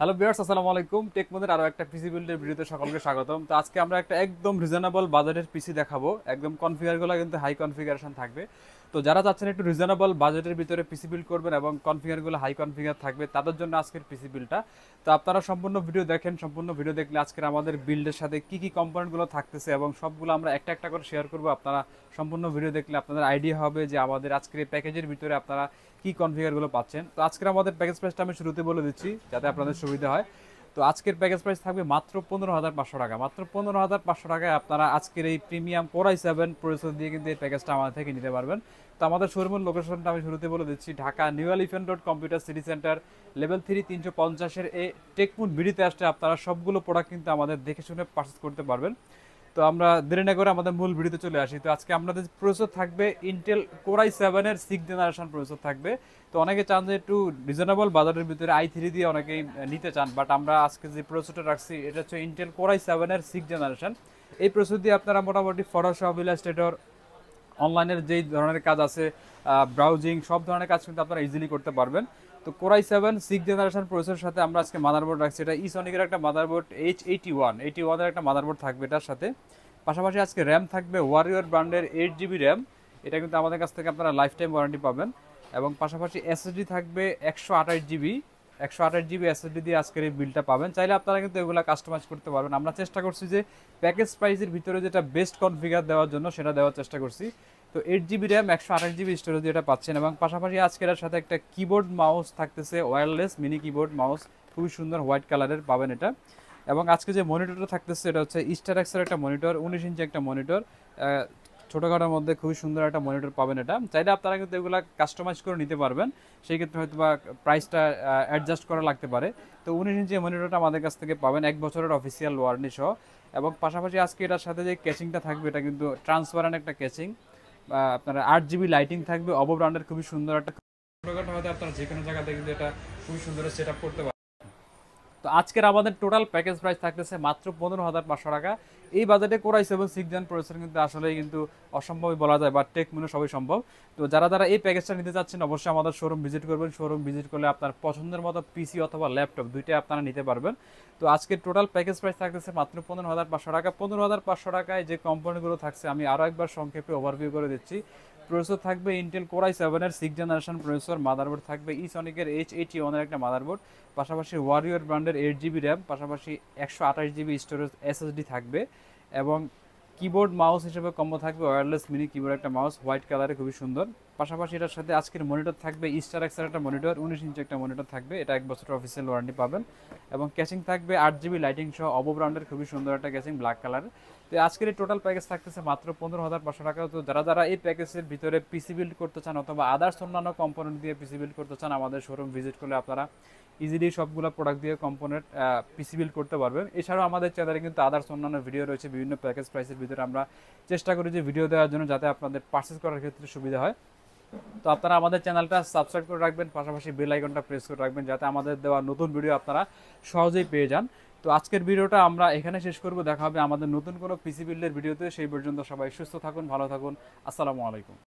Hello viewers, আসসালামু আলাইকুম। টেকমোদের আরো একটা পিসি বিল্ডের ভিডিওতে সকলকে স্বাগতম। তো আজকে আমরা একটা একদম রিজনেবল বাজেটের পিসি দেখাবো। একদম কনফিগারগুলো কিন্তু হাই কনফিগারেশন থাকবে। তো যারা চাচ্ছেন একটু রিজনেবল বাজেটের ভিতরে পিসি বিল্ড করবেন এবং কনফিগারগুলো হাই কনফিগার থাকবে, তাদের জন্য আজকের পিসি বিল্ডটা। তো আপনারা সম্পূর্ণ ভিডিও দেখেন। সম্পূর্ণ ভিডিও দেখলে আজকের আমাদের বিল্ডের সাথে কি কি কম্পোনেন্টগুলো থাকতেছে এবং সবগুলো আমরা একটা একটা করে শেয়ার করবো। আপনারা সম্পূর্ণ ভিডিও দেখলে আপনাদের আইডিয়া হবে যে আমাদের আজকের এই প্যাকেজের ভিতরে আপনারা কি কনফিগারগুলো পাচ্ছেন। তো আজকের আমাদের প্যাকেজ প্রাইসটা আমি শুরুতে বলে দিচ্ছি যাতে আপনাদের সুবিধা হয়। তো আজকের প্যাকেজ প্রাইস থাকবে মাত্র 15,500 টাকা। মাত্র 15,500 টাকায় আপনারা আজকের এই প্রিমিয়াম Core i7 প্রসেসর দিয়ে কিন্তু এই প্যাকেজটা আমাদের থেকে নিতে পারবেন। তো আমাদের শোরুমের লোকেশনটা আমি শুরুতে বলে দিচ্ছি, Dhaka new elephant road computer city centre level 3 350-এর এই টেকমুন বিডিতে আসলে আপনারা সবগুলো প্রোডাক্ট কিন্তু আমাদের দেখে শুনে পারচেস করতে পারবেন। তো আমরা দেরি না করে আমাদের মূল ভিডিওতে চলে আসি। তো আজকে আমাদের প্রসেসর থাকবে Intel Core i7-এর 6th generation processor থাকবে। তো অনেকে চান যে একটু রিজনেবল বাজারের ভিতরে i3 দিয়ে অনেকেই নিতে চান, বাট আমরা আজকে যে প্রসেসরটা রাখছি এটা হচ্ছে ইন্টেল Core i7-এর 6th জেনারেশন। এই প্রসেসর দিয়ে আপনারা মোটামুটি ফটোশপ, ইলাস্ট্রেটর, অনলাইনের যেই ধরনের কাজ আছে, ব্রাউজিং, সব ধরনের কাজ কিন্তু আপনারা ইজিলি করতে পারবেন। তো Core i7 6th জেনারেশন প্রসেসরের সাথে আমরা আজকে মাদারবোর্ড রাখছি। এটা ইসনিকের একটা মাদারবোর্ড H81 এর একটা মাদারবোর্ড থাকবে এটার সাথে। পাশাপাশি আজকে র্যাম থাকবে ওয়ারিয়র ব্র্যান্ডের 8 জিবি র্যাম। এটা কিন্তু আমাদের কাছ থেকে আপনারা লাইফ টাইম ওয়ারেন্টি পাবেন। এবং পাশাপাশি এসএসডি থাকবে 128 জিবি। 128 জিবি এসএসডি দিয়ে আজকের এই বিলটা পাবেন। চাইলে আপনারা কিন্তু এগুলো কাস্টমাইজ করতে পারবেন। আমরা চেষ্টা করছি যে প্যাকেজ প্রাইসের ভিতরে যেটা বেস্ট কনফিগার দেওয়ার জন্য সেটা দেওয়ার চেষ্টা করছি। তো 8 জিবি র্যাম, 128 জিবি স্টোরেজ এটা পাচ্ছেন। এবং পাশাপাশি আজকের এর সাথে একটা কিবোর্ড মাউস থাকতেছে, ওয়্যারলেস মিনি কিবোর্ড মাউস, খুবই সুন্দর হোয়াইট কালারের পাবেন এটা। এবং আজকে যে মনিটরটা থাকতেছে এটা হচ্ছে স্টারএক্সের একটা মনিটর, 19 ইঞ্চি একটা মনিটর, ছোটোখাটোর মধ্যে খুবই সুন্দর একটা মনিটর পাবেন এটা। চাইলে আপনারা কিন্তু এগুলো কাস্টমাইজ করে নিতে পারবেন, সেই ক্ষেত্রে হয়তো বা প্রাইসটা অ্যাডজাস্ট করা লাগতে পারে। তো 19 ইঞ্চি মনিটরটা আমাদের কাছ থেকে পাবেন 1 বছরের অফিসিয়াল ওয়ারেন্টি সহ। এবং পাশাপাশি আজকে এটার সাথে যে কেচিংটা থাকবে এটা কিন্তু ট্রান্সপারেন্ট একটা কেচিং। আপনার 8 জিবি লাইটিং থাকবে, অবো ব্র্যান্ডের খুবই সুন্দর একটা ছোটোখাটো হয়তো আপনারা যে কোনো জায়গাতে কিন্তু এটা খুবই সুন্দর সেট আপ করতে পারেন। তো আজকের আমাদের টোটাল প্যাকেজ প্রাইস থাকতেছে মাত্র 15,500 টাকা। এই বাজেটে Core i7 6th Gen processor কিন্তু আসলেই কিন্তু অসম্ভবই বলা যায়, বা টেক মনে সবই সম্ভব। তো যারা যারা এই প্যাকেজটা নিতে চাচ্ছেন অবশ্যই আমাদের শোরুম ভিজিট করবেন। শোরুম ভিজিট করলে আপনার পছন্দের মতো পিসি অথবা ল্যাপটপ দুইটাই আপনারা নিতে পারবেন। তো আজকের টোটাল প্যাকেজ প্রাইস থাকতেছে মাত্র 15,500 টাকা। 15,500 টাকায় যে কোম্পানিগুলো থাকছে আমি আরও একবার সংক্ষেপে ওভারভিউ করে দিচ্ছি। প্রসেসর থাকবে Intel Core i7-এর 6th generation processor, motherboard থাকবে ইসনিকের H81-এর একটা মাদারবোর্ড, পাশাপাশি ওয়ারিয়র ব্র্যান্ডের 8 জিবি র্যাম, পাশাপাশি 128 জিবি স্টোরেজ এসএসডি থাকবে। এবং কিবোর্ড মাউস হিসেবে কম্বো থাকবে ওয়্যারলেস মিনি কিবোর্ড একটা মাউস, হোয়াইট কালারে খুবই সুন্দর। পাশাপাশি এটার সাথে আজকের মনিটর থাকবে স্টারএক্সের একটা মনিটর, 19 ইঞ্চি একটা মনিটর থাকবে, এটা 1 বছরের অফিসিয়াল ওয়ারেন্টি পাবেন। এবং ক্যাচিং থাকবে 8 জিবি লাইটিং সহ, অবো ব্র্যান্ডের খুবই সুন্দর একটা ক্যাচিং ব্ল্যাক কালার। তো আজকের এই টোটাল প্যাকেজ থাকতেছে মাত্র 15,500 টাকা। তো যারা যারা এই প্যাকেজের ভিতরে পিসি বিল্ড করতে চান অথবা আদার্স অন্যান্য কম্পোনেন্ট দিয়ে পিসি বিল্ড করতে চান, আমাদের শোরুম ভিজিট করলে আপনারা ইজিলি সবগুলো প্রোডাক্ট দিয়ে কম্পোনেন্ট পিসি বিল্ড করতে পারবেন। এছাড়াও আমাদের চ্যানেলে কিন্তু আদার্স অন্যান্য ভিডিও রয়েছে বিভিন্ন প্যাকেজ প্রাইসের ভিতরে। আমরা চেষ্টা করি যে ভিডিও দেওয়ার জন্য যাতে আপনাদের পারচেস করার ক্ষেত্রে সুবিধা হয়। তো আপনারা আমাদের চ্যানেলটা সাবস্ক্রাইব করে রাখবেন, পাশাপাশি বেল আইকনটা প্রেস করে রাখবেন যাতে আমাদের দেওয়া নতুন ভিডিও আপনারা সহজেই পেয়ে যান। তো আজকের ভিডিওটা আমরা এখানে শেষ করব। দেখা হবে আমাদের নতুন কোনো পিসি বিল্ডের ভিডিওতে। সেই পর্যন্ত সবাই সুস্থ থাকুন, ভালো থাকুন। আসসালামু আলাইকুম।